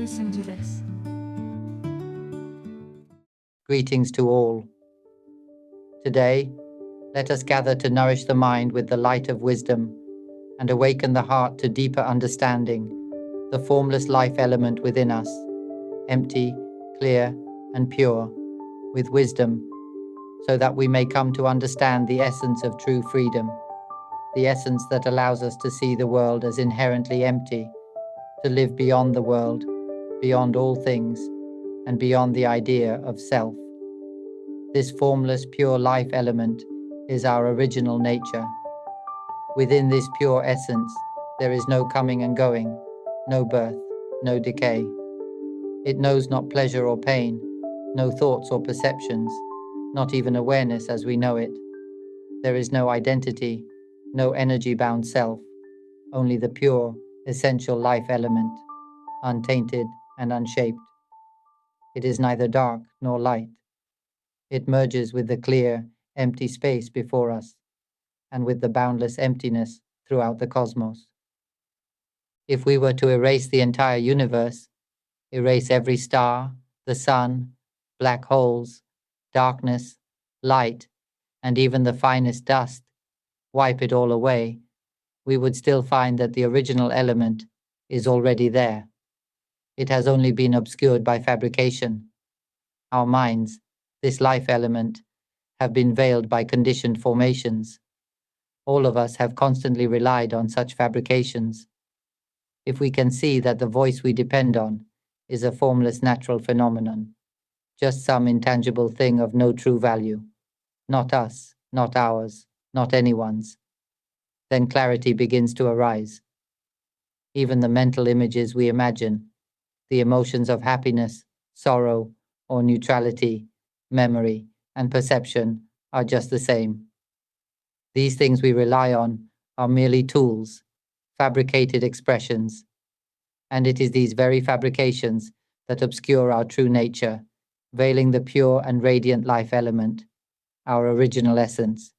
listen to this. Greetings to all. Today, let us gather to nourish the mind with the light of wisdom and awaken the heart to deeper understanding, the formless life element within us, empty, clear, and pure, with wisdom, so that we may come to understand the essence of true freedom, the essence that allows us to see the world as inherently empty, to live beyond the world, beyond all things, and beyond the idea of self. This formless, pure life element is our original nature. Within this pure essence, there is no coming and going, no birth, no decay. It knows not pleasure or pain, no thoughts or perceptions, not even awareness as we know it. There is no identity, no energy-bound self, only the pure, essential life element, untainted and unshaped. It is neither dark nor light. It merges with the clear, empty space before us, and with the boundless emptiness throughout the cosmos. If we were to erase the entire universe, erase every star, the sun, black holes, darkness, light, and even the finest dust, wipe it all away, we would still find that the original element is already there. It has only been obscured by fabrication. Our minds, this life element, have been veiled by conditioned formations. All of us have constantly relied on such fabrications. If we can see that the voice we depend on is a formless natural phenomenon, just some intangible thing of no true value, not us, not ours, not anyone's, then clarity begins to arise. Even the mental images we imagine, the emotions of happiness, sorrow, or neutrality, memory, and perception are just the same. These things we rely on are merely tools, fabricated expressions, and it is these very fabrications that obscure our true nature, veiling the pure and radiant life element, our original essence.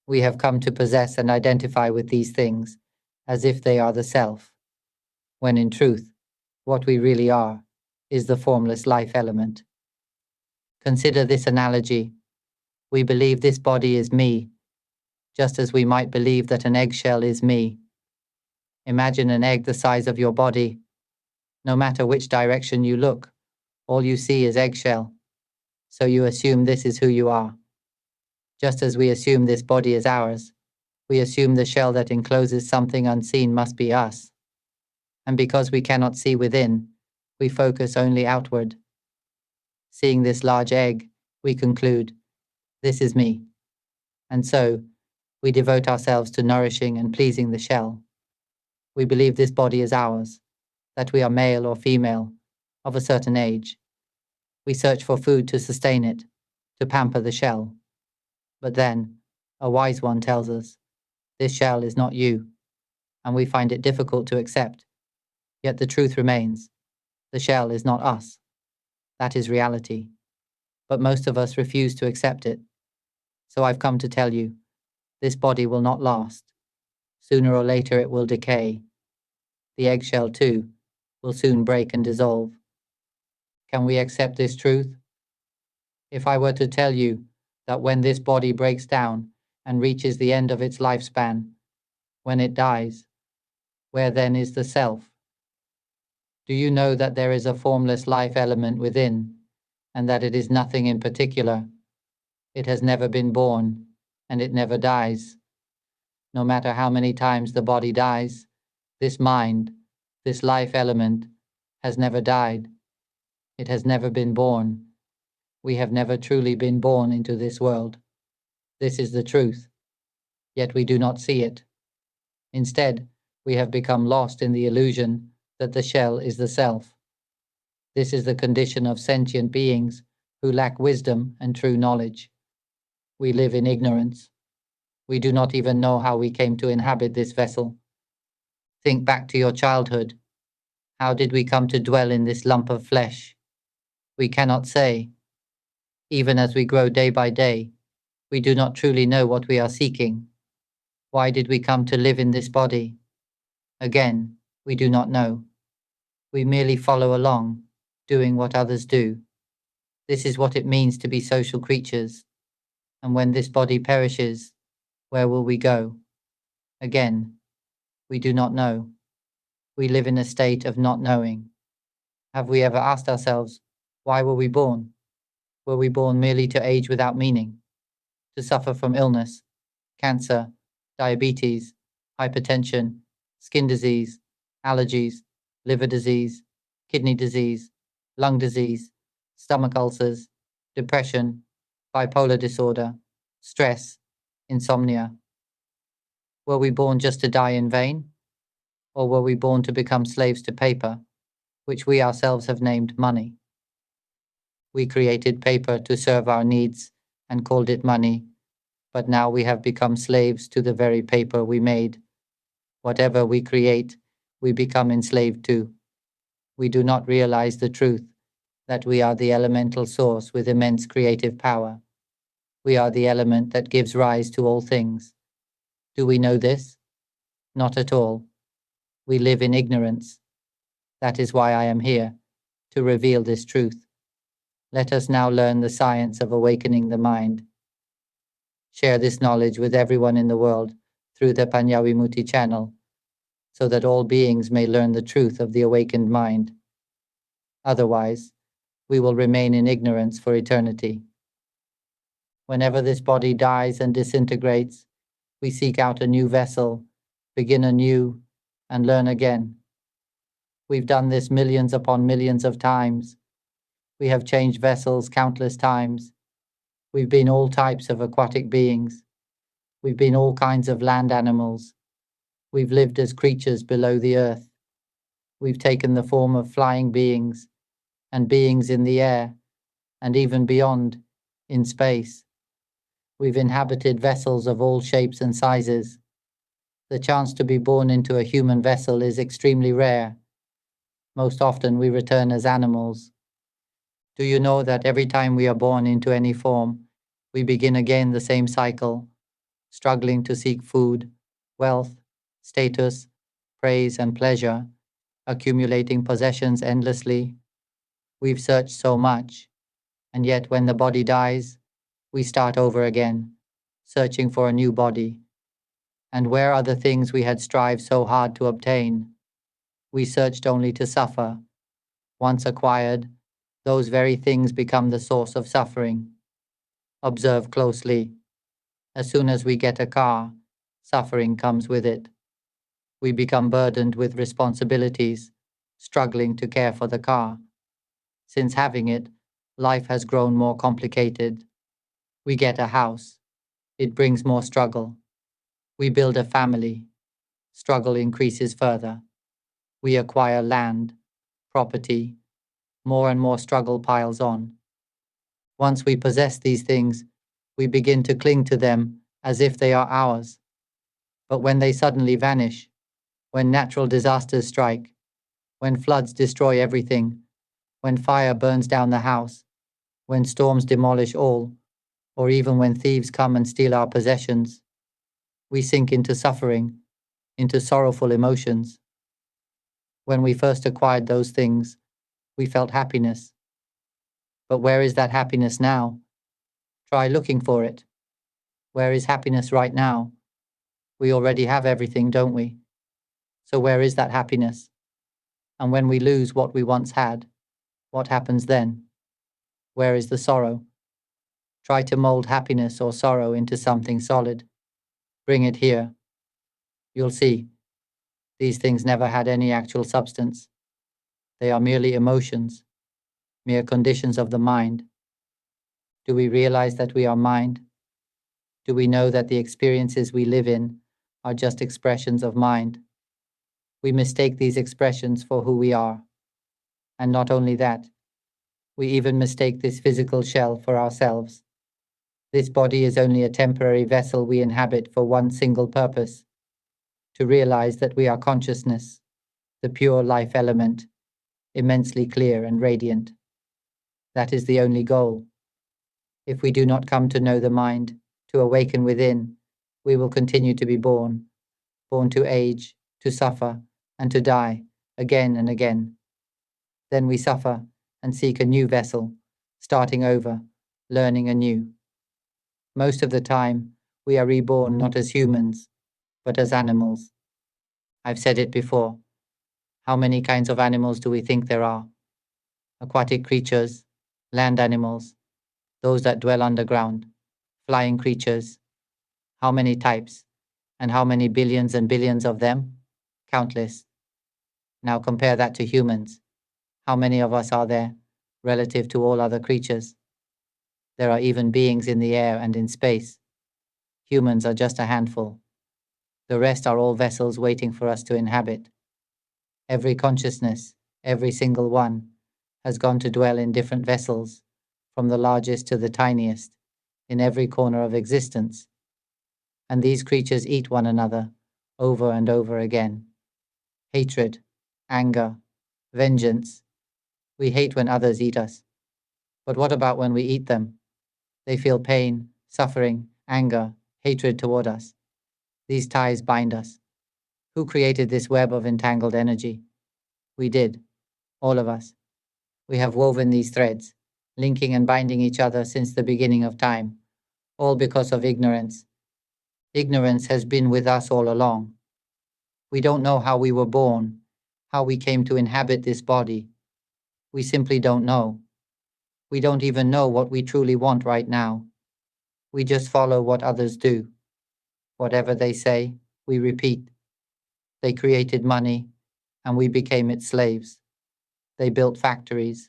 We have come to possess and identify with these things as if they are the self, when in truth, what we really are is the formless life element. Consider this analogy. We believe this body is me, just as we might believe that an eggshell is me. Imagine an egg the size of your body. No matter which direction you look, all you see is eggshell. So you assume this is who you are. Just as we assume this body is ours, we assume the shell that encloses something unseen must be us. And because we cannot see within, we focus only outward. Seeing this large egg, we conclude, this is me. And so, we devote ourselves to nourishing and pleasing the shell. We believe this body is ours, that we are male or female, of a certain age. We search for food to sustain it, to pamper the shell. But then, a wise one tells us, this shell is not you, and we find it difficult to accept. Yet the truth remains, the shell is not us. That is reality. But most of us refuse to accept it. So I've come to tell you, this body will not last. Sooner or later it will decay. The eggshell, too, will soon break and dissolve. Can we accept this truth? If I were to tell you that when this body breaks down and reaches the end of its lifespan, when it dies, where then is the self? Do you know that there is a formless life element within, and that it is nothing in particular? It has never been born, and it never dies. No matter how many times the body dies, this mind, this life element, has never died. It has never been born. We have never truly been born into this world. This is the truth. Yet we do not see it. Instead, we have become lost in the illusion that the shell is the self. This is the condition of sentient beings who lack wisdom and true knowledge. We live in ignorance. We do not even know how we came to inhabit this vessel. Think back to your childhood. How did we come to dwell in this lump of flesh? We cannot say. Even as we grow day by day, we do not truly know what we are seeking. Why did we come to live in this body? Again, we do not know. We merely follow along, doing what others do. This is what it means to be social creatures. And when this body perishes, where will we go? Again, we do not know. We live in a state of not knowing. Have we ever asked ourselves, why were we born? Were we born merely to age without meaning? To suffer from illness, cancer, diabetes, hypertension, skin disease, allergies, liver disease, kidney disease, lung disease, stomach ulcers, depression, bipolar disorder, stress, insomnia? Were we born just to die in vain? Or were we born to become slaves to paper, which we ourselves have named money? We created paper to serve our needs and called it money, but now we have become slaves to the very paper we made. Whatever we create, we become enslaved to. We do not realize the truth that we are the elemental source with immense creative power. We are the element that gives rise to all things. Do we know this? Not at all. We live in ignorance. That is why I am here, to reveal this truth. Let us now learn the science of awakening the mind. Share this knowledge with everyone in the world through the Panya Vimutti channel, so that all beings may learn the truth of the awakened mind. Otherwise, we will remain in ignorance for eternity. Whenever this body dies and disintegrates, we seek out a new vessel, begin anew, and learn again. We've done this millions upon millions of times. We have changed vessels countless times. We've been all types of aquatic beings. We've been all kinds of land animals. We've lived as creatures below the earth. We've taken the form of flying beings and beings in the air, and even beyond, in space. We've inhabited vessels of all shapes and sizes. The chance to be born into a human vessel is extremely rare. Most often we return as animals. Do you know that every time we are born into any form, we begin again the same cycle, struggling to seek food, wealth, status, praise and pleasure, accumulating possessions endlessly? We've searched so much, and yet when the body dies, we start over again, searching for a new body. And where are the things we had strived so hard to obtain? We searched only to suffer. Once acquired, those very things become the source of suffering. Observe closely. As soon as we get a car, suffering comes with it. We become burdened with responsibilities, struggling to care for the car. Since having it, life has grown more complicated. We get a house. It brings more struggle. We build a family. Struggle increases further. We acquire land, property. More and more struggle piles on. Once we possess these things, we begin to cling to them as if they are ours. But when they suddenly vanish, when natural disasters strike, when floods destroy everything, when fire burns down the house, when storms demolish all, or even when thieves come and steal our possessions, we sink into suffering, into sorrowful emotions. When we first acquired those things, we felt happiness. But where is that happiness now? Try looking for it. Where is happiness right now? We already have everything, don't we? So where is that happiness? And when we lose what we once had, what happens then? Where is the sorrow? Try to mold happiness or sorrow into something solid. Bring it here. You'll see, these things never had any actual substance. They are merely emotions, mere conditions of the mind. Do we realize that we are mind? Do we know that the experiences we live in are just expressions of mind? We mistake these expressions for who we are. And not only that, we even mistake this physical shell for ourselves. This body is only a temporary vessel we inhabit for one single purpose: to realize that we are consciousness, the pure life element, immensely clear and radiant. That is the only goal. If we do not come to know the mind, to awaken within, we will continue to be born to age, to suffer, and to die, again and again. Then we suffer and seek a new vessel, starting over, learning anew. Most of the time, we are reborn not as humans, but as animals. I've said it before. How many kinds of animals do we think there are? Aquatic creatures, land animals, those that dwell underground, flying creatures. How many types? And how many billions and billions of them? Countless. Now compare that to humans. How many of us are there, relative to all other creatures? There are even beings in the air and in space. Humans are just a handful. The rest are all vessels waiting for us to inhabit. Every consciousness, every single one, has gone to dwell in different vessels, from the largest to the tiniest, in every corner of existence. And these creatures eat one another over and over again. Hatred, anger, vengeance. We hate when others eat us. But what about when we eat them? They feel pain, suffering, anger, hatred toward us. These ties bind us. Who created this web of entangled energy? We did, all of us. We have woven these threads, linking and binding each other since the beginning of time, all because of ignorance. Ignorance has been with us all along. We don't know how we were born, how we came to inhabit this body. We simply don't know. We don't even know what we truly want right now. We just follow what others do. Whatever they say, we repeat. They created money, and we became its slaves. They built factories,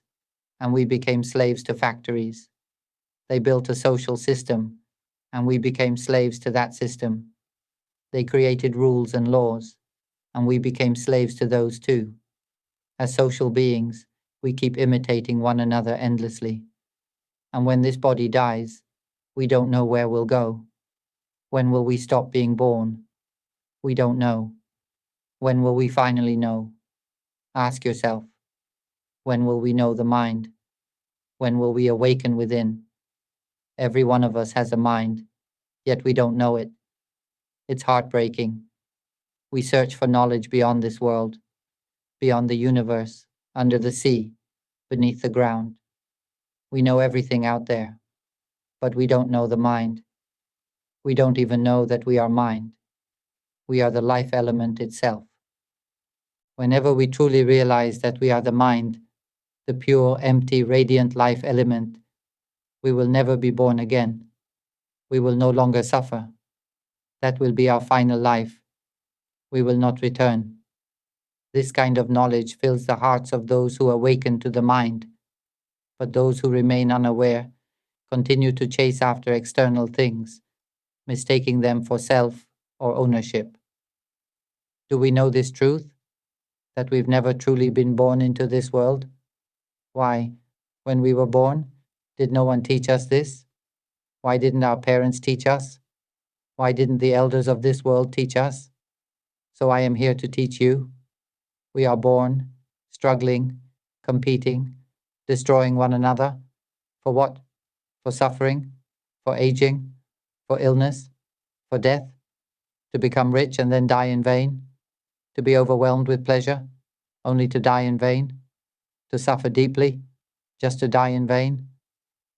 and we became slaves to factories. They built a social system, and we became slaves to that system. They created rules and laws, and we became slaves to those too. As social beings, we keep imitating one another endlessly. And when this body dies, we don't know where we'll go. When will we stop being born? We don't know. When will we finally know? Ask yourself. When will we know the mind? When will we awaken within? Every one of us has a mind, yet we don't know it. It's heartbreaking. We search for knowledge beyond this world, beyond the universe, under the sea, beneath the ground. We know everything out there, but we don't know the mind. We don't even know that we are mind. We are the life element itself. Whenever we truly realize that we are the mind, the pure, empty, radiant life element, we will never be born again. We will no longer suffer. That will be our final life. We will not return. This kind of knowledge fills the hearts of those who awaken to the mind, but those who remain unaware continue to chase after external things, mistaking them for self or ownership. Do we know this truth? That we've never truly been born into this world? Why, when we were born, did no one teach us this? Why didn't our parents teach us? Why didn't the elders of this world teach us? So I am here to teach you. We are born, struggling, competing, destroying one another. For what? For suffering? For aging? For illness? For death? To become rich and then die in vain? To be overwhelmed with pleasure, only to die in vain? To suffer deeply, just to die in vain?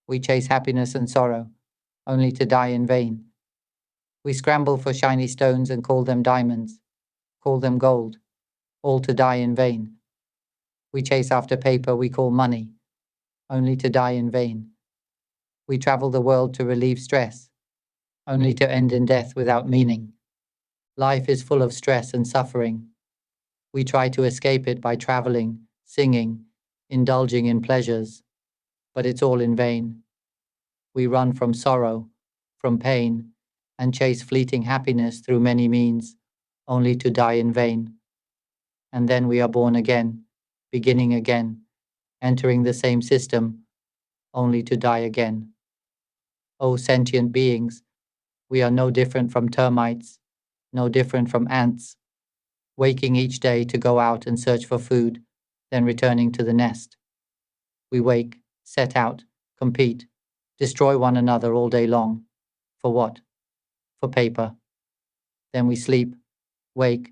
We chase happiness and sorrow, only to die in vain. We scramble for shiny stones and call them diamonds, call them gold, all to die in vain. We chase after paper we call money, only to die in vain. We travel the world to relieve stress, only to end in death without meaning. Life is full of stress and suffering. We try to escape it by traveling, singing, indulging in pleasures, but it's all in vain. We run from sorrow, from pain, and chase fleeting happiness through many means, only to die in vain. And then we are born again, beginning again, entering the same system, only to die again. O sentient beings, we are no different from termites, no different from ants, waking each day to go out and search for food, then returning to the nest. We wake, set out, compete, destroy one another all day long. For what? For paper. Then we sleep, wake,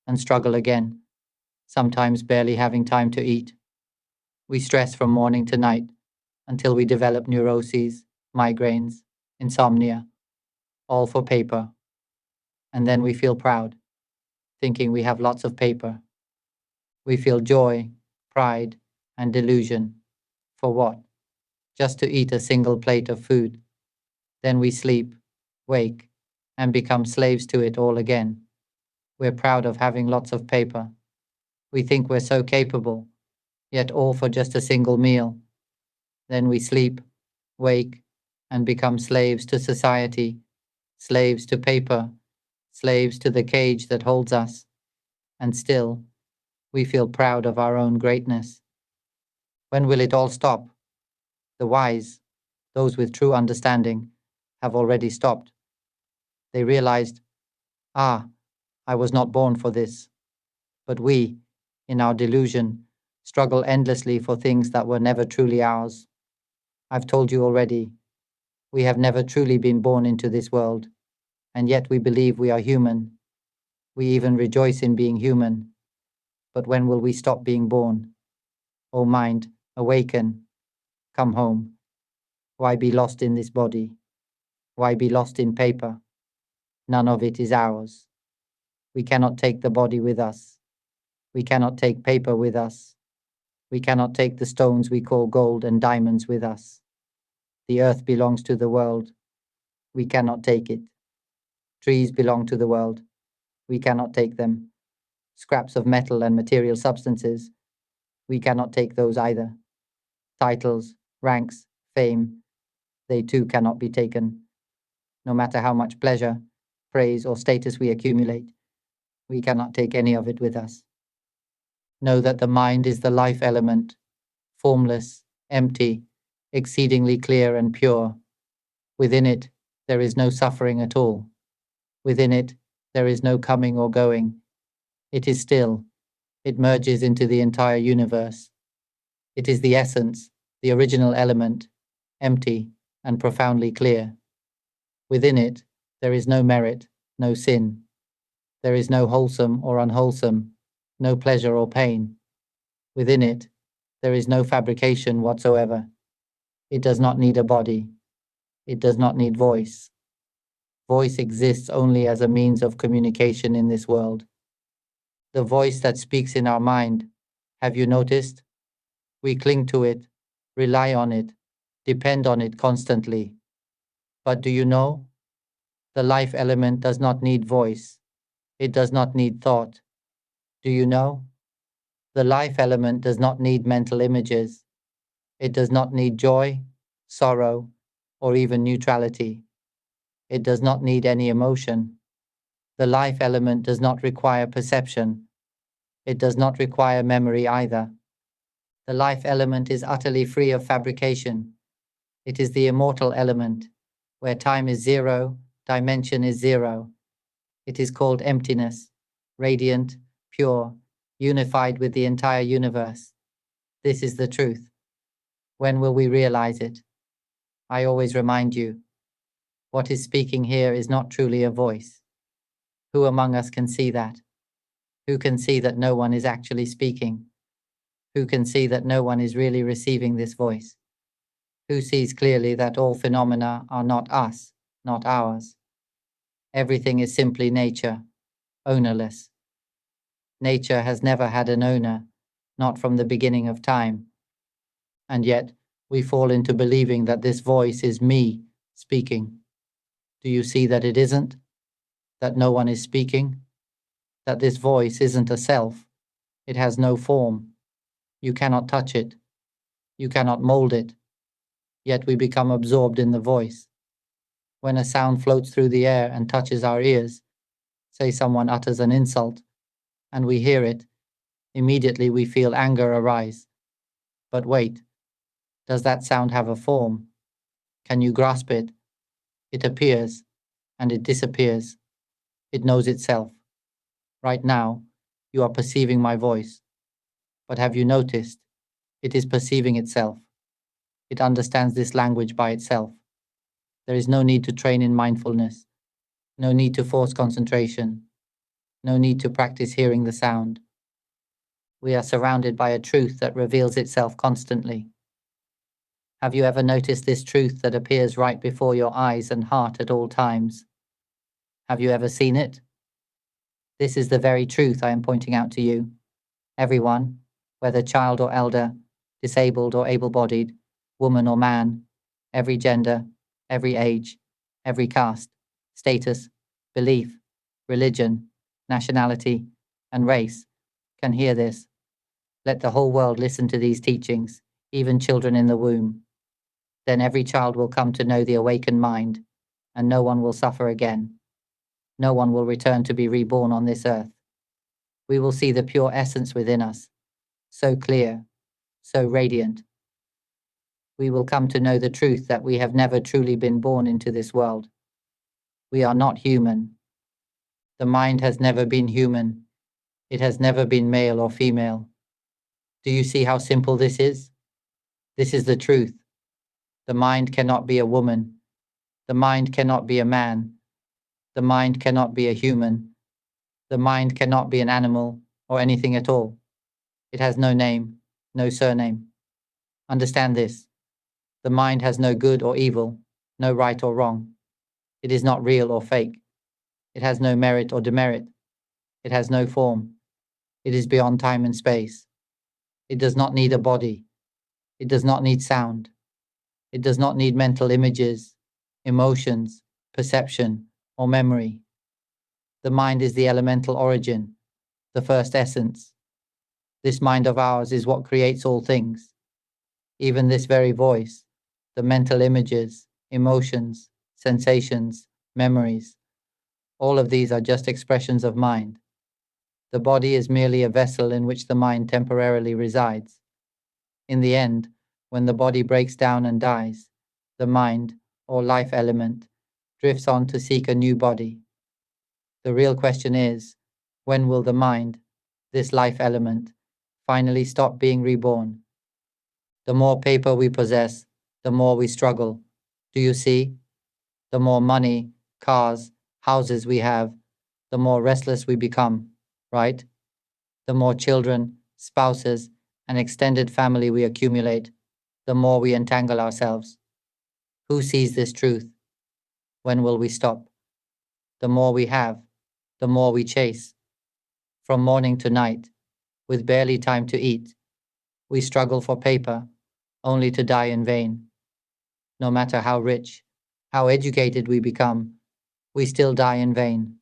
and struggle again, sometimes barely having time to eat. We stress from morning to night until we develop neuroses, migraines, insomnia, all for paper. And then we feel proud, thinking we have lots of paper. We feel joy, pride, and delusion. For what? Just to eat a single plate of food. Then we sleep, wake, and become slaves to it all again. We're proud of having lots of paper. We think we're so capable, yet all for just a single meal. Then we sleep, wake, and become slaves to society, slaves to paper, slaves to the cage that holds us. And still, we feel proud of our own greatness. When will it all stop? The wise, those with true understanding, have already stopped. They realized, I was not born for this. But we, in our delusion, struggle endlessly for things that were never truly ours. I've told you already, we have never truly been born into this world, and yet we believe we are human. We even rejoice in being human. But when will we stop being born? O mind, awaken, come home. Why be lost in this body? Why be lost in paper? None of it is ours. We cannot take the body with us. We cannot take paper with us. We cannot take the stones we call gold and diamonds with us. The earth belongs to the world. We cannot take it. Trees belong to the world. We cannot take them. Scraps of metal and material substances. We cannot take those either. Titles, ranks, fame, they too cannot be taken. No matter how much pleasure, praise, or status we accumulate, we cannot take any of it with us. Know that the mind is the life element, formless, empty, exceedingly clear and pure. Within it, there is no suffering at all. Within it, there is no coming or going. It is still. It merges into the entire universe. It is the essence, the original element, empty and profoundly clear. Within it, there is no merit, no sin. There is no wholesome or unwholesome, no pleasure or pain. Within it, there is no fabrication whatsoever. It does not need a body. It does not need voice. Voice exists only as a means of communication in this world. The voice that speaks in our mind, have you noticed? We cling to it, rely on it, depend on it constantly. But do you know? The life element does not need voice. It does not need thought. Do you know? The life element does not need mental images. It does not need joy, sorrow, or even neutrality. It does not need any emotion. The life element does not require perception. It does not require memory either. The life element is utterly free of fabrication. It is the immortal element, where time is zero, dimension is zero. It is called emptiness, radiant, pure, unified with the entire universe. This is the truth. When will we realize it? I always remind you, what is speaking here is not truly a voice. Who among us can see that? Who can see that no one is actually speaking? Who can see that no one is really receiving this voice? Who sees clearly that all phenomena are not us, not ours? Everything is simply nature, ownerless. Nature has never had an owner, not from the beginning of time. And yet, we fall into believing that this voice is me speaking. Do you see that it isn't? That no one is speaking? That this voice isn't a self? It has no form. You cannot touch it. You cannot mold it. Yet we become absorbed in the voice. When a sound floats through the air and touches our ears, say someone utters an insult, and we hear it, immediately we feel anger arise. But wait, does that sound have a form? Can you grasp it? It appears, and it disappears. It knows itself. Right now, you are perceiving my voice. But have you noticed? It is perceiving itself. It understands this language by itself. There is no need to train in mindfulness, no need to force concentration, no need to practice hearing the sound. We are surrounded by a truth that reveals itself constantly. Have you ever noticed this truth that appears right before your eyes and heart at all times? Have you ever seen it? This is the very truth I am pointing out to you. Everyone, whether child or elder, disabled or able-bodied, woman or man, every gender, every age, every caste, status, belief, religion, nationality, and race, can hear this. Let the whole world listen to these teachings, even children in the womb. Then every child will come to know the awakened mind, and no one will suffer again. No one will return to be reborn on this earth. We will see the pure essence within us, so clear, so radiant. We will come to know the truth that we have never truly been born into this world. We are not human. The mind has never been human. It has never been male or female. Do you see how simple this is? This is the truth. The mind cannot be a woman. The mind cannot be a man. The mind cannot be a human. The mind cannot be an animal or anything at all. It has no name, no surname. Understand this. The mind has no good or evil, no right or wrong. It is not real or fake. It has no merit or demerit. It has no form. It is beyond time and space. It does not need a body. It does not need sound. It does not need mental images, emotions, perception, or memory. The mind is the elemental origin, the first essence. This mind of ours is what creates all things. Even this very voice, the mental images, emotions, sensations, memories, all of these are just expressions of mind. The body is merely a vessel in which the mind temporarily resides. In the end, when the body breaks down and dies, the mind, or life element, drifts on to seek a new body. The real question is, when will the mind, this life element, finally stop being reborn? The more paper we possess, the more we struggle. Do you see? The more money, cars, houses we have, the more restless we become, right? The more children, spouses, and extended family we accumulate, the more we entangle ourselves. Who sees this truth? When will we stop? The more we have, the more we chase. From morning to night, with barely time to eat, we struggle for paper, only to die in vain. No matter how rich, how educated we become, we still die in vain.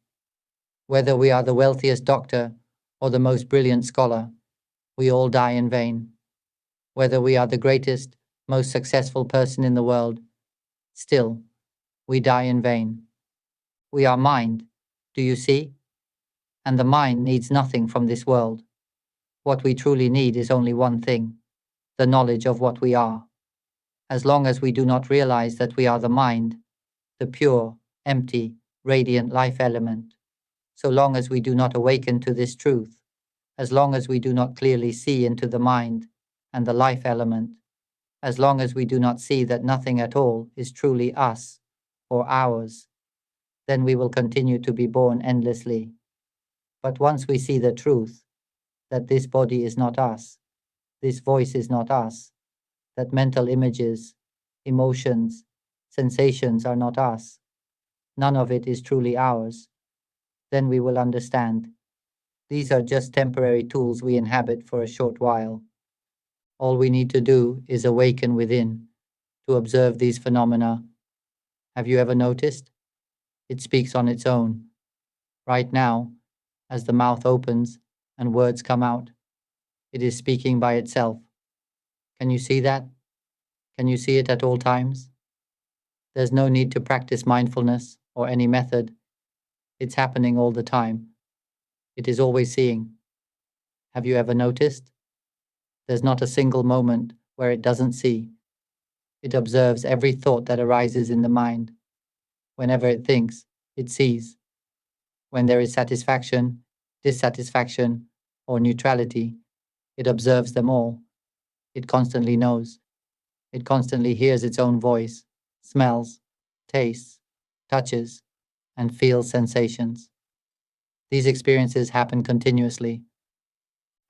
Whether we are the wealthiest doctor or the most brilliant scholar, we all die in vain. Whether we are the greatest, most successful person in the world, still, we die in vain. We are mind, do you see? And the mind needs nothing from this world. What we truly need is only one thing, the knowledge of what we are. As long as we do not realize that we are the mind, the pure, empty, radiant life element, so long as we do not awaken to this truth, as long as we do not clearly see into the mind and the life element, as long as we do not see that nothing at all is truly us or ours, then we will continue to be born endlessly. But once we see the truth, that this body is not us, this voice is not us, that mental images, emotions, sensations are not us, none of it is truly ours, then we will understand. These are just temporary tools we inhabit for a short while. All we need to do is awaken within, to observe these phenomena. Have you ever noticed? It speaks on its own. Right now, as the mouth opens and words come out, it is speaking by itself. Can you see that? Can you see it at all times? There's no need to practice mindfulness or any method. It's happening all the time. It is always seeing. Have you ever noticed? There's not a single moment where it doesn't see. It observes every thought that arises in the mind. Whenever it thinks, it sees. When there is satisfaction, dissatisfaction, or neutrality, it observes them all. It constantly knows. It constantly hears its own voice, smells, tastes, touches, and feels sensations. These experiences happen continuously.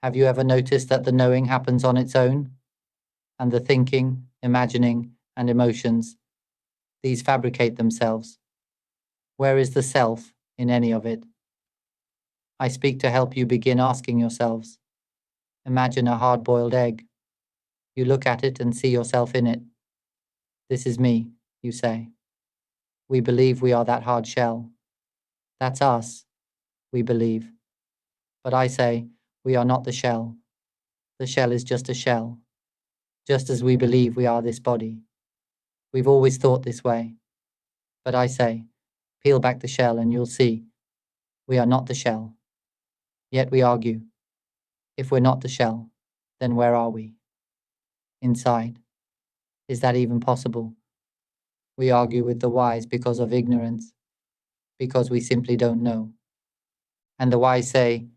Have you ever noticed that the knowing happens on its own? And the thinking, imagining, and emotions, these fabricate themselves. Where is the self in any of it? I speak to help you begin asking yourselves. Imagine a hard-boiled egg. You look at it and see yourself in it. This is me, you say. We believe we are that hard shell. That's us, we believe. But I say, we are not the shell. The shell is just a shell, just as we believe we are this body. We've always thought this way. But I say, peel back the shell and you'll see, we are not the shell. Yet we argue, if we're not the shell, then where are we? Inside. Is that even possible? We argue with the wise because of ignorance, because we simply don't know. And the wise say,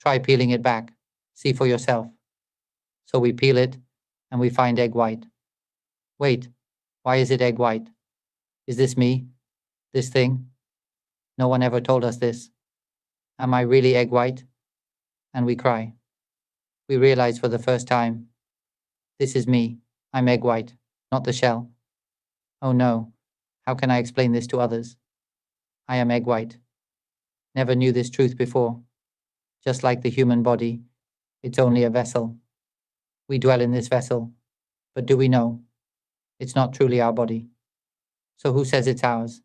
try peeling it back, see for yourself. So we peel it, and we find egg white. Wait, why is it egg white? Is this me? This thing? No one ever told us this. Am I really egg white? And we cry. We realize for the first time, this is me, I'm egg white, not the shell. Oh no, how can I explain this to others? I am egg white. Never knew this truth before. Just like the human body, it's only a vessel. We dwell in this vessel, but do we know? It's not truly our body. So who says it's ours?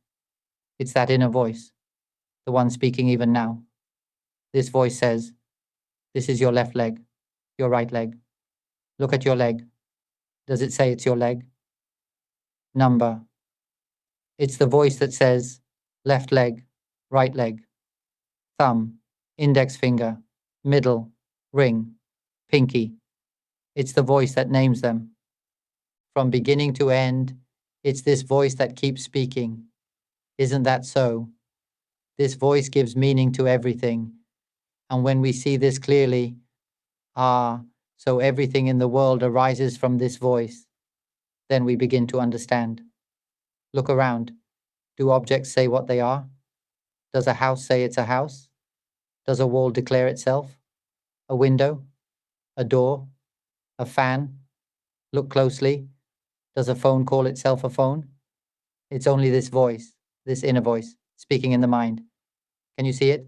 It's that inner voice, the one speaking even now. This voice says, this is your left leg, your right leg. Look at your leg. Does it say it's your leg? Number. It's the voice that says, left leg, right leg, thumb, index finger, middle, ring, pinky. It's the voice that names them. From beginning to end, it's this voice that keeps speaking. Isn't that so? This voice gives meaning to everything. And when we see this clearly, so everything in the world arises from this voice, then we begin to understand. Look around. Do objects say what they are? Does a house say it's a house? Does a wall declare itself? A window? A door? A fan? Look closely. Does a phone call itself a phone? It's only this voice, this inner voice, speaking in the mind. Can you see it?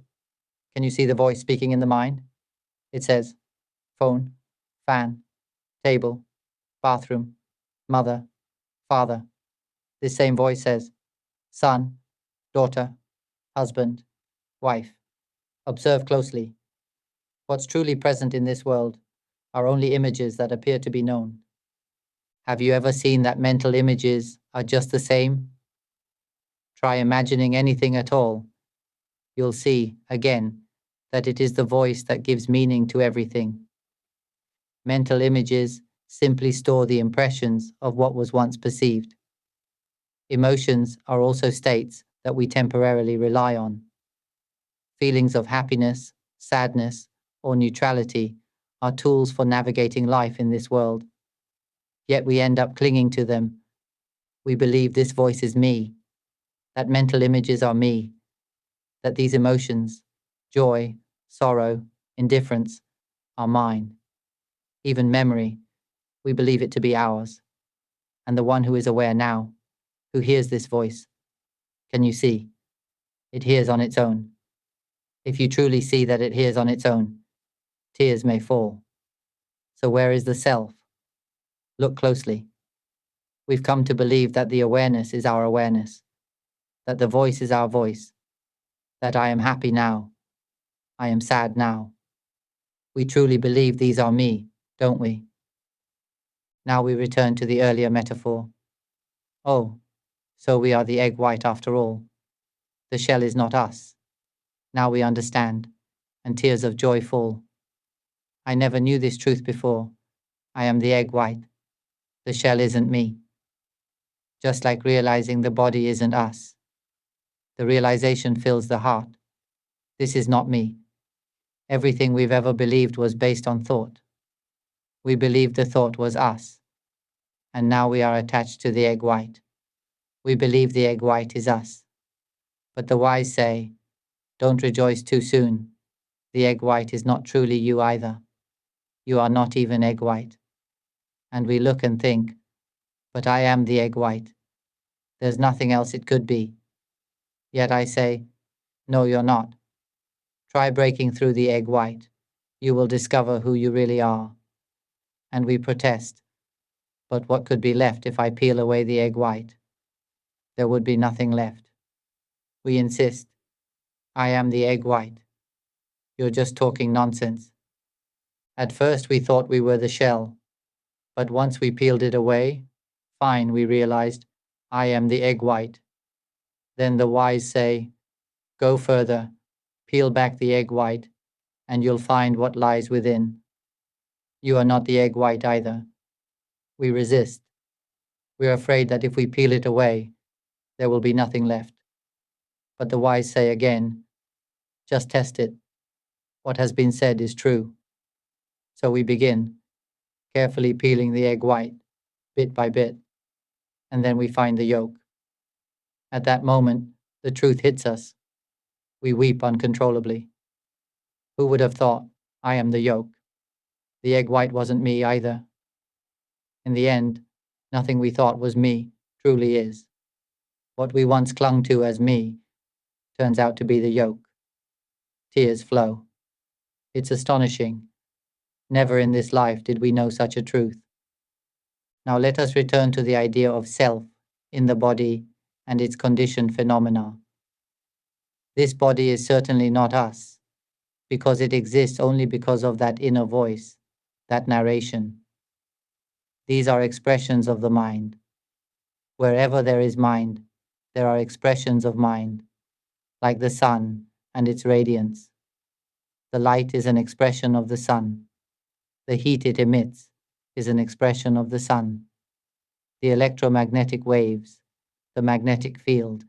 Can you see the voice speaking in the mind? It says, phone, fan, table, bathroom, mother, father. This same voice says, son, daughter, husband, wife. Observe closely. What's truly present in this world are only images that appear to be known. Have you ever seen that mental images are just the same? Try imagining anything at all. You'll see, again, that it is the voice that gives meaning to everything. Mental images simply store the impressions of what was once perceived. Emotions are also states that we temporarily rely on. Feelings of happiness, sadness, or neutrality are tools for navigating life in this world. Yet we end up clinging to them. We believe this voice is me, that mental images are me, that these emotions, joy, sorrow, indifference, are mine. Even memory, we believe it to be ours. And the one who is aware now, who hears this voice, can you see? It hears on its own. If you truly see that it hears on its own, tears may fall. So where is the self? Look closely. We've come to believe that the awareness is our awareness, that the voice is our voice, that I am happy now, I am sad now. We truly believe these are me, don't we? Now we return to the earlier metaphor. Oh, so we are the egg white after all. The shell is not us. Now we understand, and tears of joy fall. I never knew this truth before. I am the egg white. The shell isn't me. Just like realizing the body isn't us. The realization fills the heart. This is not me. Everything we've ever believed was based on thought. We believed the thought was us. And now we are attached to the egg white. We believe the egg white is us. But the wise say, don't rejoice too soon. The egg white is not truly you either. You are not even egg white. And we look and think, but I am the egg white. There's nothing else it could be. Yet I say, no, you're not. Try breaking through the egg white. You will discover who you really are. And we protest, but what could be left if I peel away the egg white? There would be nothing left. We insist, I am the egg white. You're just talking nonsense. At first we thought we were the shell, but once we peeled it away, fine, we realized, I am the egg white. Then the wise say, go further, peel back the egg white, and you'll find what lies within. You are not the egg white either. We resist. We are afraid that if we peel it away, there will be nothing left. But the wise say again, just test it. What has been said is true. So we begin, carefully peeling the egg white, bit by bit, and then we find the yolk. At that moment, the truth hits us. We weep uncontrollably. Who would have thought, I am the yolk? The egg white wasn't me either. In the end, nothing we thought was me truly is. What we once clung to as me turns out to be the yolk. Tears flow. It's astonishing. Never in this life did we know such a truth. Now let us return to the idea of self in the body and its conditioned phenomena. This body is certainly not us, because it exists only because of that inner voice, that narration. These are expressions of the mind. Wherever there is mind, there are expressions of mind, like the sun and its radiance. The light is an expression of the sun. The heat it emits is an expression of the sun. The electromagnetic waves, the magnetic field,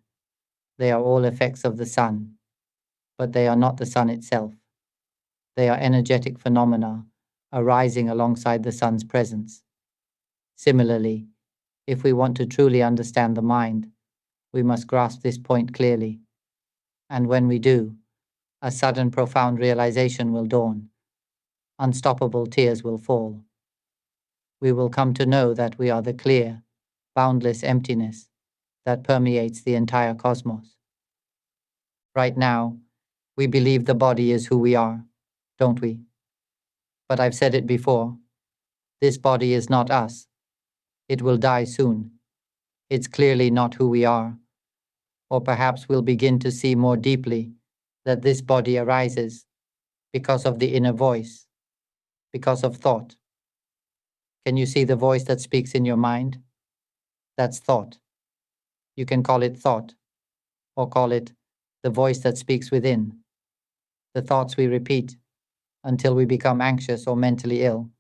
they are all effects of the sun, but they are not the sun itself. They are energetic phenomena arising alongside the sun's presence. Similarly, if we want to truly understand the mind, we must grasp this point clearly. And when we do, a sudden profound realization will dawn. Unstoppable tears will fall. We will come to know that we are the clear, boundless emptiness that permeates the entire cosmos. Right now, we believe the body is who we are, don't we? But I've said it before, this body is not us. It will die soon. It's clearly not who we are. Or perhaps we'll begin to see more deeply that this body arises because of the inner voice, because of thought. Can you see the voice that speaks in your mind? That's thought. You can call it thought, or call it the voice that speaks within. The thoughts we repeat until we become anxious or mentally ill.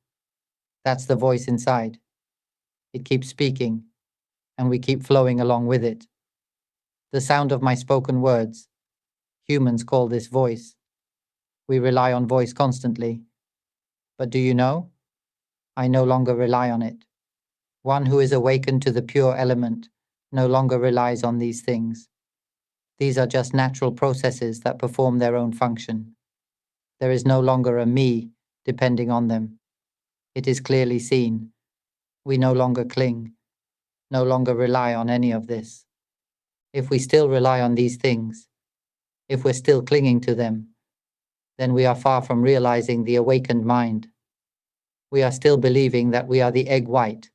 That's the voice inside. It keeps speaking, and we keep flowing along with it. The sound of my spoken words. Humans call this voice. We rely on voice constantly. But do you know? I no longer rely on it. One who is awakened to the pure element no longer relies on these things. These are just natural processes that perform their own function. There is no longer a me depending on them. It is clearly seen. We no longer cling, no longer rely on any of this. If we still rely on these things, if we're still clinging to them, then we are far from realizing the awakened mind. We are still believing that we are the egg white,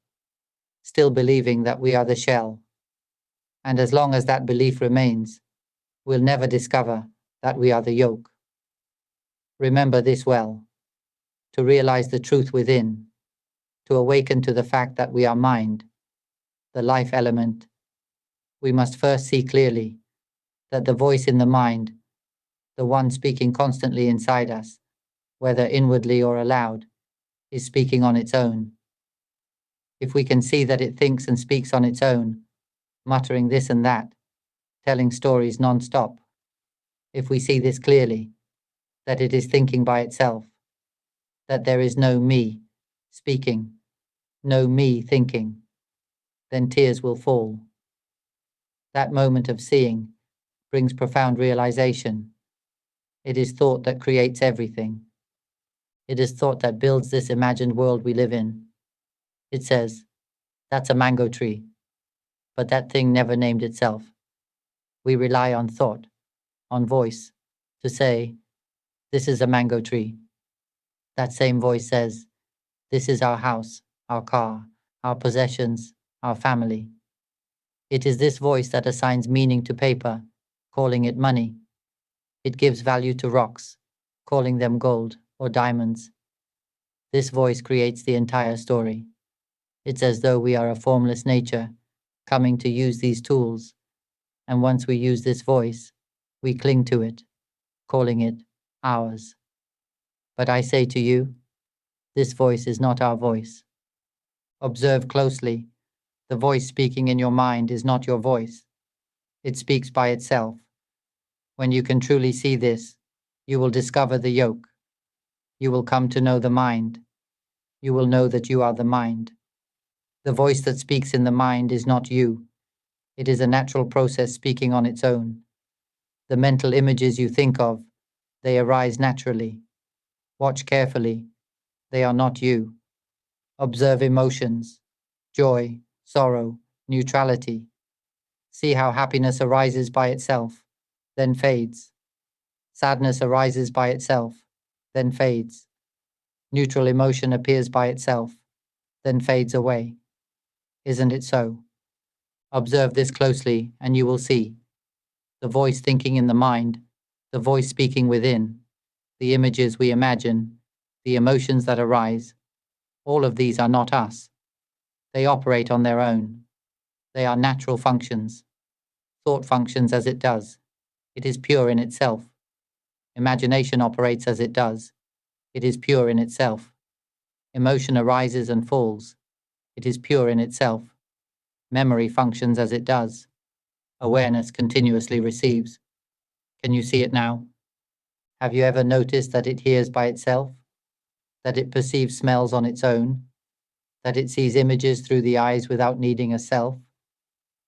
still believing that we are the shell. And as long as that belief remains, we'll never discover that we are the yolk. Remember this well. To realize the truth within, to awaken to the fact that we are mind, the life element, we must first see clearly that the voice in the mind, the one speaking constantly inside us, whether inwardly or aloud, is speaking on its own. If we can see that it thinks and speaks on its own, muttering this and that, telling stories non-stop, if we see this clearly, that it is thinking by itself, that there is no me speaking, no me thinking, then tears will fall. That moment of seeing brings profound realization. It is thought that creates everything. It is thought that builds this imagined world we live in. It says, "That's a mango tree," but that thing never named itself. We rely on thought, on voice, to say, "This is a mango tree." That same voice says, "This is our house, our car, our possessions, our family." It is this voice that assigns meaning to paper, calling it money. It gives value to rocks, calling them gold or diamonds. This voice creates the entire story. It's as though we are a formless nature, coming to use these tools, and once we use this voice, we cling to it, calling it ours. But I say to you, this voice is not our voice. Observe closely. The voice speaking in your mind is not your voice. It speaks by itself. When you can truly see this, you will discover the yoke. You will come to know the mind. You will know that you are the mind. The voice that speaks in the mind is not you. It is a natural process speaking on its own. The mental images you think of, they arise naturally. Watch carefully. They are not you. Observe emotions, joy, sorrow, neutrality. See how happiness arises by itself, then fades. Sadness arises by itself, then fades. Neutral emotion appears by itself, then fades away. Isn't it so? Observe this closely and you will see. The voice thinking in the mind, the voice speaking within, the images we imagine, the emotions that arise, all of these are not us. They operate on their own. They are natural functions. Thought functions as it does. It is pure in itself. Imagination operates as it does. It is pure in itself. Emotion arises and falls. It is pure in itself. Memory functions as it does. Awareness continuously receives. Can you see it now? Have you ever noticed that it hears by itself? That it perceives smells on its own? That it sees images through the eyes without needing a self?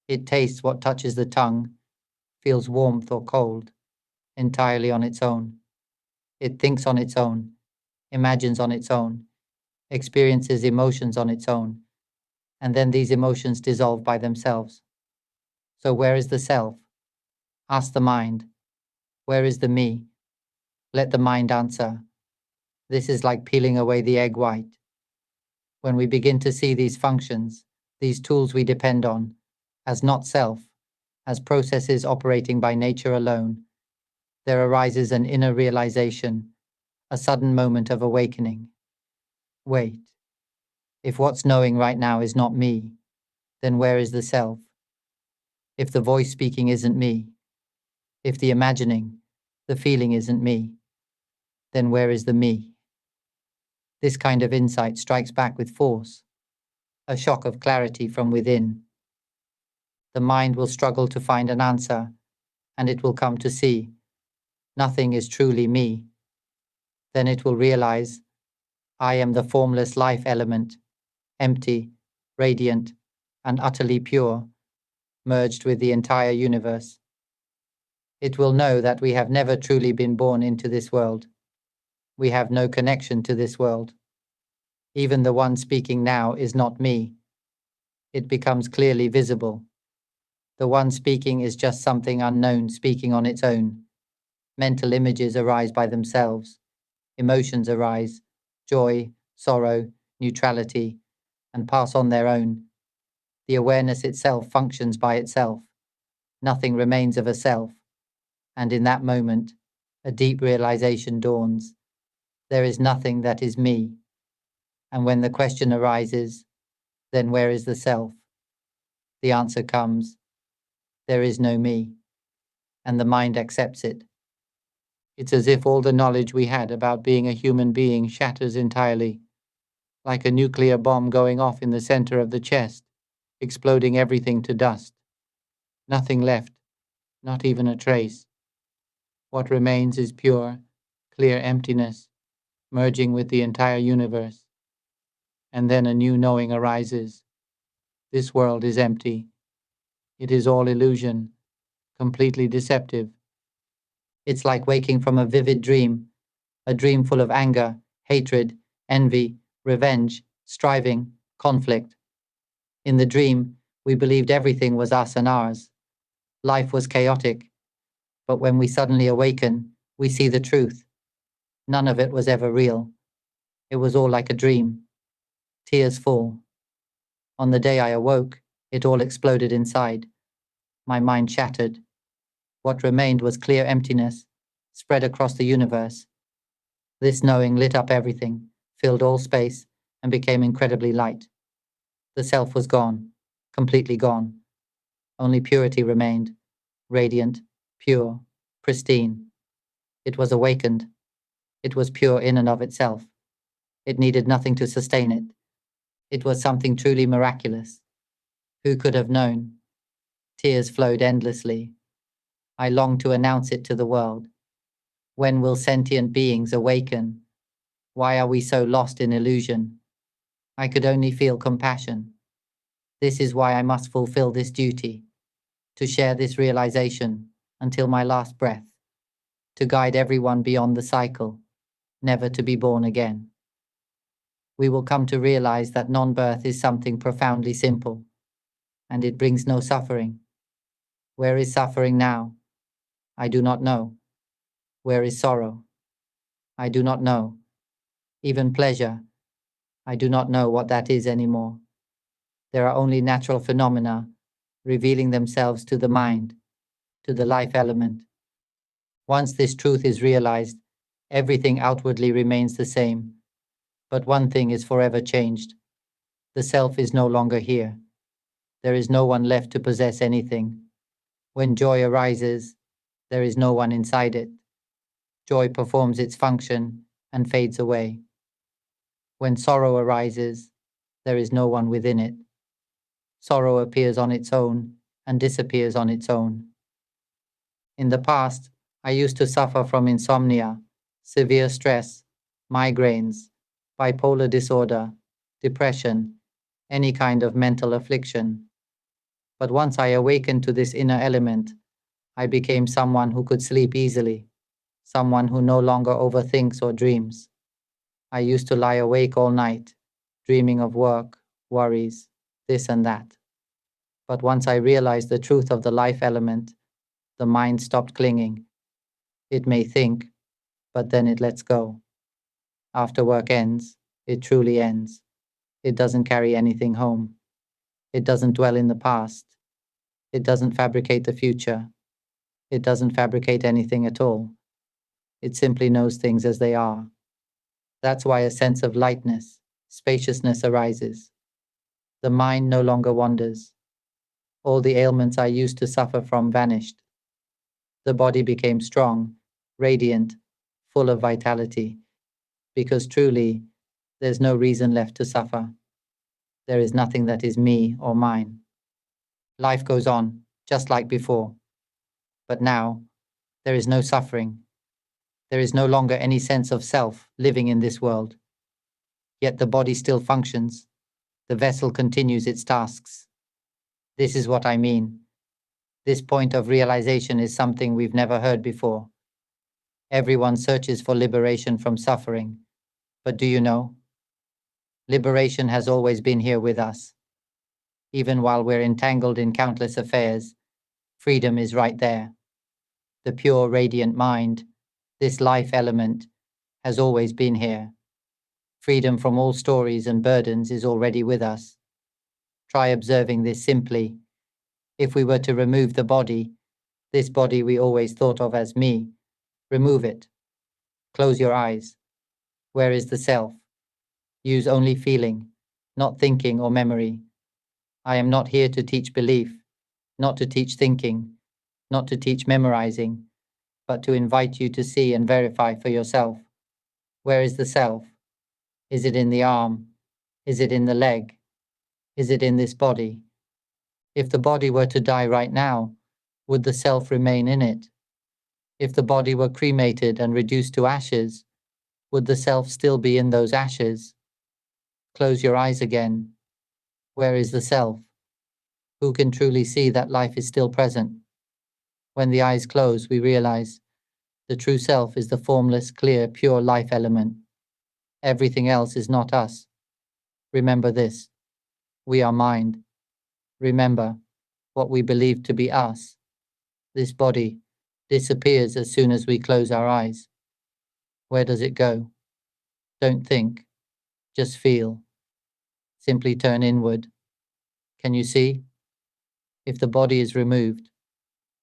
It tastes what touches the tongue, feels warmth or cold, entirely on its own. It thinks on its own, imagines on its own, experiences emotions on its own, and then these emotions dissolve by themselves. So where is the self? Ask the mind. Where is the me? Let the mind answer. This is like peeling away the egg white. When we begin to see these functions, these tools we depend on, as not self, as processes operating by nature alone, there arises an inner realization, a sudden moment of awakening. Wait, if what's knowing right now is not me, then where is the self? If the voice speaking isn't me, if the imagining, the feeling isn't me, then where is the me? This kind of insight strikes back with force, a shock of clarity from within. The mind will struggle to find an answer, and it will come to see nothing is truly me. Then it will realize, I am the formless life element, empty, radiant, and utterly pure, merged with the entire universe. It will know that we have never truly been born into this world. We have no connection to this world. Even the one speaking now is not me. It becomes clearly visible. The one speaking is just something unknown speaking on its own. Mental images arise by themselves. Emotions arise, joy, sorrow, neutrality, and pass on their own. The awareness itself functions by itself. Nothing remains of a self. And in that moment, a deep realization dawns. There is nothing that is me. And when the question arises, then where is the self? The answer comes, there is no me. And the mind accepts it. It's as if all the knowledge we had about being a human being shatters entirely, like a nuclear bomb going off in the center of the chest, exploding everything to dust. Nothing left, not even a trace. What remains is pure, clear emptiness, merging with the entire universe. And then a new knowing arises. This world is empty. It is all illusion, completely deceptive. It's like waking from a vivid dream, a dream full of anger, hatred, envy, revenge, striving, conflict. In the dream, we believed everything was us and ours. Life was chaotic, but when we suddenly awaken, we see the truth. None of it was ever real. It was all like a dream. Tears fall. On the day I awoke, it all exploded inside. My mind shattered. What remained was clear emptiness, spread across the universe. This knowing lit up everything, filled all space, and became incredibly light. The self was gone, completely gone. Only purity remained, radiant, pure, pristine. It was awakened. It was pure in and of itself. It needed nothing to sustain it. It was something truly miraculous. Who could have known? Tears flowed endlessly. I longed to announce it to the world. When will sentient beings awaken? Why are we so lost in illusion? I could only feel compassion. This is why I must fulfill this duty, to share this realization until my last breath, to guide everyone beyond the cycle, never to be born again. We will come to realize that non-birth is something profoundly simple, and it brings no suffering. Where is suffering now? I do not know. Where is sorrow? I do not know. Even pleasure, I do not know what that is anymore. There are only natural phenomena revealing themselves to the mind, to the life element. Once this truth is realized, everything outwardly remains the same, but one thing is forever changed. The self is no longer here. There is no one left to possess anything. When joy arises, there is no one inside it. Joy performs its function and fades away. When sorrow arises, there is no one within it. Sorrow appears on its own and disappears on its own. In the past, I used to suffer from insomnia, severe stress, migraines, bipolar disorder, depression, any kind of mental affliction. But once I awakened to this inner element, I became someone who could sleep easily, someone who no longer overthinks or dreams. I used to lie awake all night, dreaming of work, worries, this and that. But once I realized the truth of the life element, the mind stopped clinging. It may think, but then it lets go. After work ends, it truly ends. It doesn't carry anything home. It doesn't dwell in the past. It doesn't fabricate the future. It doesn't fabricate anything at all. It simply knows things as they are. That's why a sense of lightness, spaciousness arises. The mind no longer wanders. All the ailments I used to suffer from vanished. The body became strong, radiant, full of vitality, because truly, there's no reason left to suffer. There is nothing that is me or mine. Life goes on, just like before. But now, there is no suffering. There is no longer any sense of self living in this world. Yet the body still functions. The vessel continues its tasks. This is what I mean. This point of realization is something we've never heard before. Everyone searches for liberation from suffering. But do you know? Liberation has always been here with us. Even while we're entangled in countless affairs, freedom is right there. The pure, radiant mind, this life element, has always been here. Freedom from all stories and burdens is already with us. Try observing this simply. If we were to remove the body, this body we always thought of as me, remove it. Close your eyes. Where is the self? Use only feeling, not thinking or memory. I am not here to teach belief, not to teach thinking, not to teach memorizing, but to invite you to see and verify for yourself. Where is the self? Is it in the arm? Is it in the leg? Is it in this body? If the body were to die right now, would the self remain in it? If the body were cremated and reduced to ashes, would the self still be in those ashes? Close your eyes again. Where is the self? Who can truly see that life is still present? When the eyes close, we realize the true self is the formless, clear, pure life element. Everything else is not us. Remember this. We are mind. Remember what we believe to be us. This body disappears as soon as we close our eyes. Where does it go? Don't think. Just feel. Simply turn inward. Can you see? If the body is removed,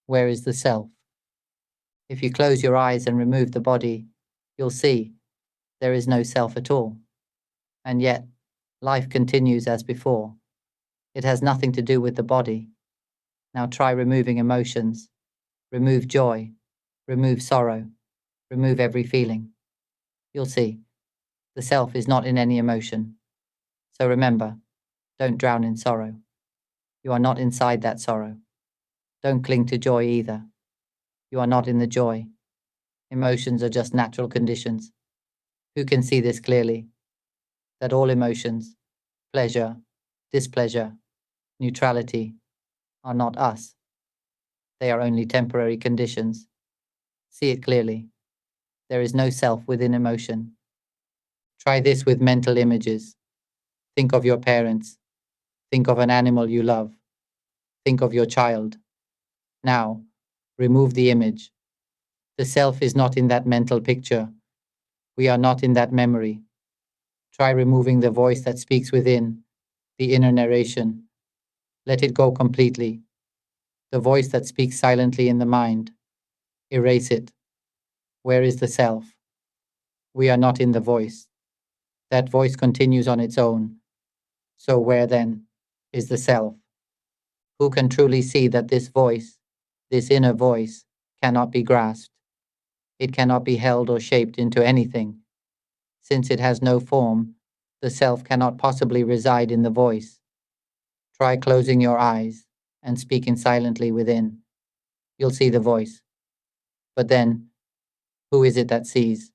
where is the self? If you close your eyes and remove the body, you'll see there is no self at all. And yet, life continues as before. It has nothing to do with the body. Now try removing emotions. Remove joy. Remove sorrow. Remove every feeling. You'll see, the self is not in any emotion. So remember, don't drown in sorrow. You are not inside that sorrow. Don't cling to joy either. You are not in the joy. Emotions are just natural conditions. Who can see this clearly? That all emotions, pleasure, displeasure, neutrality, are not us. They are only temporary conditions. See it clearly. There is no self within emotion. Try this with mental images. Think of your parents. Think of an animal you love. Think of your child. Now, remove the image. The self is not in that mental picture. We are not in that memory. Try removing the voice that speaks within, the inner narration. Let it go completely. The voice that speaks silently in the mind. Erase it. Where is the self? We are not in the voice. That voice continues on its own. So where then is the self? Who can truly see that this voice, this inner voice, cannot be grasped? It cannot be held or shaped into anything. Since it has no form, the self cannot possibly reside in the voice. Try closing your eyes and speaking silently within. You'll see the voice. But then, who is it that sees?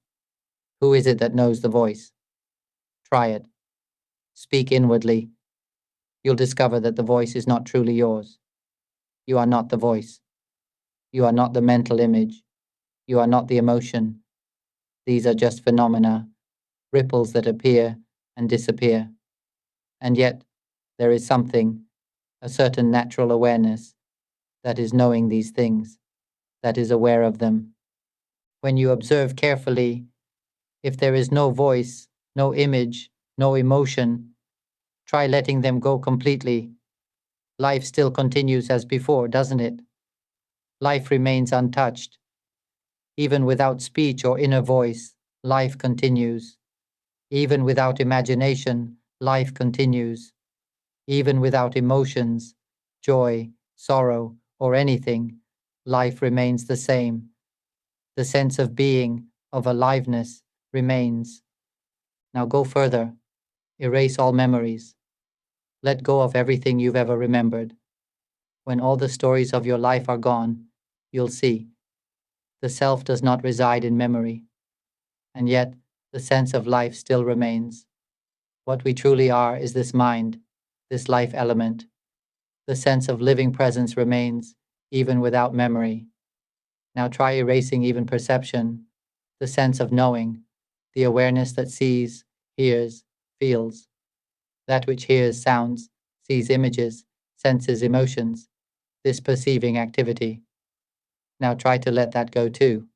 Who is it that knows the voice? Try it. Speak inwardly. You'll discover that the voice is not truly yours. You are not the voice. You are not the mental image. You are not the emotion. These are just phenomena, ripples that appear and disappear. And yet, there is something, a certain natural awareness, that is knowing these things, that is aware of them. When you observe carefully, if there is no voice, no image, no emotion, try letting them go completely. Life still continues as before, doesn't it? Life remains untouched. Even without speech or inner voice, life continues. Even without imagination, life continues. Even without emotions, joy, sorrow, or anything, life remains the same. The sense of being, of aliveness, remains. Now go further. Erase all memories. Let go of everything you've ever remembered. When all the stories of your life are gone, you'll see. The self does not reside in memory. And yet, the sense of life still remains. What we truly are is this mind, this life element. The sense of living presence remains, even without memory. Now try erasing even perception, the sense of knowing, the awareness that sees, hears, feels. That which hears sounds, sees images, senses emotions, this perceiving activity. Now try to let that go too.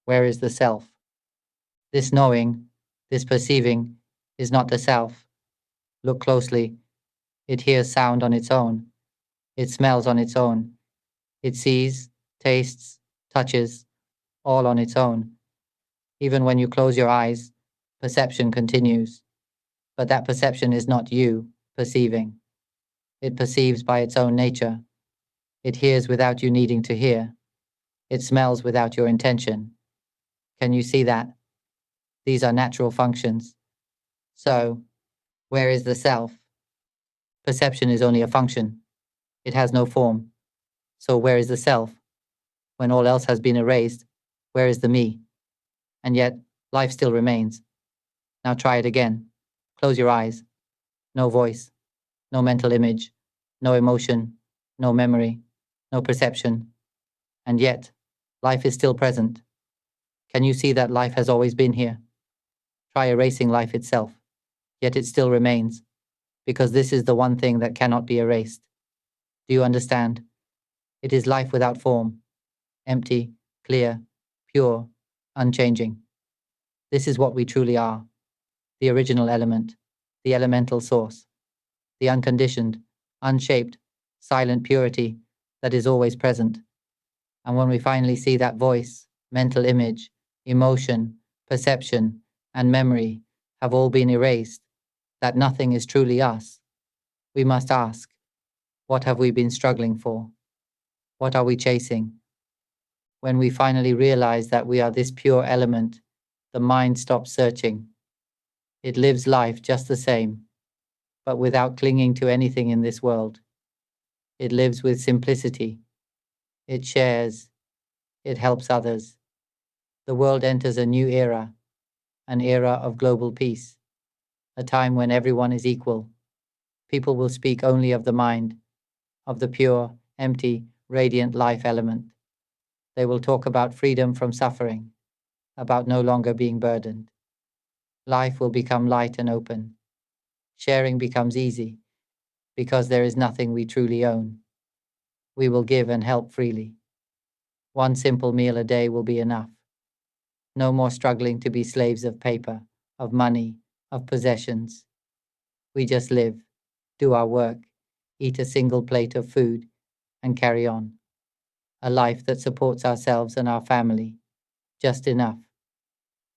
Where is the self? This knowing, this perceiving, is not the self. Look closely. It hears sound on its own. It smells on its own. It sees, tastes, touches, all on its own. Even when you close your eyes, perception continues. But that perception is not you perceiving. It perceives by its own nature. It hears without you needing to hear. It smells without your intention. Can you see that? These are natural functions. So, where is the self? Perception is only a function. It has no form. So where is the self? When all else has been erased, where is the me? And yet, life still remains. Now try it again. Close your eyes. No voice, no mental image, no emotion, no memory, no perception. And yet, life is still present. Can you see that life has always been here? Try erasing life itself, yet it still remains, because this is the one thing that cannot be erased. Do you understand? It is life without form, empty, clear, pure, unchanging. This is what we truly are, the original element, the elemental source, the unconditioned, unshaped, silent purity that is always present. And when we finally see that voice, mental image, emotion, perception, and memory have all been erased, that nothing is truly us, we must ask, what have we been struggling for? What are we chasing? When we finally realize that we are this pure element, the mind stops searching. It lives life just the same, but without clinging to anything in this world. It lives with simplicity. It shares. It helps others. The world enters a new era, an era of global peace, a time when everyone is equal. People will speak only of the mind, of the pure, empty, radiant life element. They will talk about freedom from suffering, about no longer being burdened. Life will become light and open. Sharing becomes easy, because there is nothing we truly own. We will give and help freely. One simple meal a day will be enough. No more struggling to be slaves of paper, of money, of possessions. We just live, do our work, eat a single plate of food, and carry on. A life that supports ourselves and our family, just enough.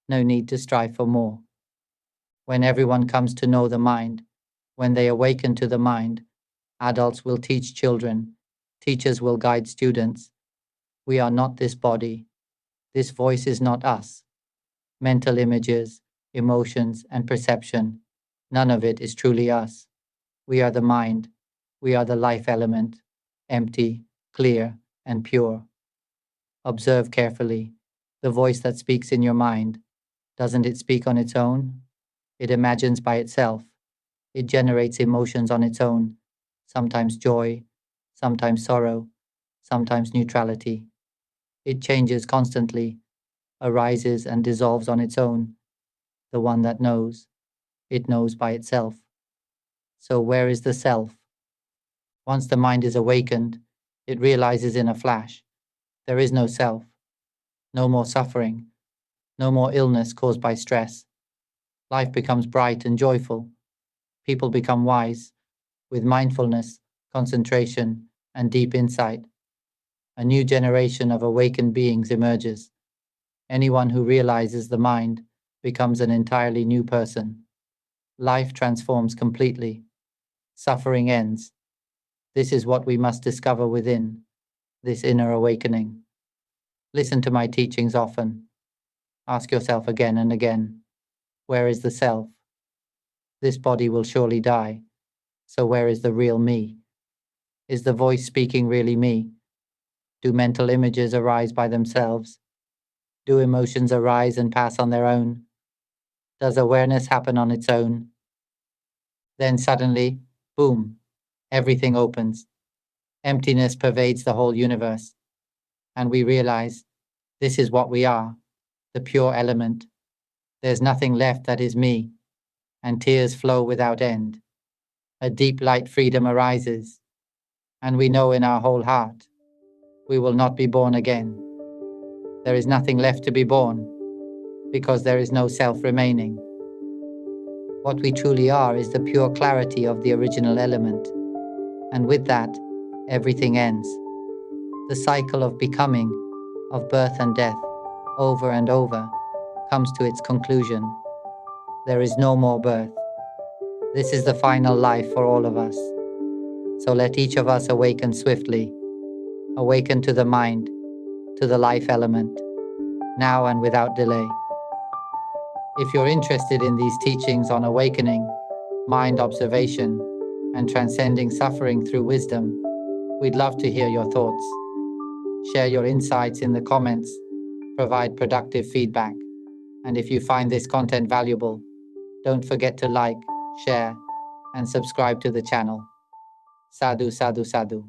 No need to strive for more. When everyone comes to know the mind, when they awaken to the mind, adults will teach children, teachers will guide students. We are not this body. This voice is not us. Mental images, emotions, and perception, none of it is truly us. We are the mind. We are the life element, empty, clear, and pure. Observe carefully. The voice that speaks in your mind, doesn't it speak on its own? It imagines by itself. It generates emotions on its own, sometimes joy, sometimes sorrow, sometimes neutrality. It changes constantly, arises and dissolves on its own. The one that knows, it knows by itself. So where is the self? Once the mind is awakened, it realizes in a flash, there is no self, no more suffering, no more illness caused by stress. Life becomes bright and joyful. People become wise, with mindfulness, concentration, and deep insight. A new generation of awakened beings emerges. Anyone who realizes the mind becomes an entirely new person. Life transforms completely. Suffering ends. This is what we must discover within, this inner awakening. Listen to my teachings often. Ask yourself again and again, where is the self? This body will surely die, so where is the real me? Is the voice speaking really me? Do mental images arise by themselves? Do emotions arise and pass on their own? Does awareness happen on its own? Then suddenly, boom, everything opens. Emptiness pervades the whole universe. And we realize, this is what we are, the pure element. There's nothing left that is me, and tears flow without end. A deep light freedom arises, and we know in our whole heart, we will not be born again. There is nothing left to be born, because there is no self remaining. What we truly are is the pure clarity of the original element, and with that, everything ends. The cycle of becoming, of birth and death, over and over, comes to its conclusion. There is no more birth. This is the final life for all of us. So let each of us awaken swiftly, awaken to the mind, to the life element, now and without delay. If you're interested in these teachings on awakening, mind observation, and transcending suffering through wisdom, we'd love to hear your thoughts. Share your insights in the comments, provide productive feedback, and if you find this content valuable, don't forget to like, share, and subscribe to the channel. Sadhu, sadhu, sadhu.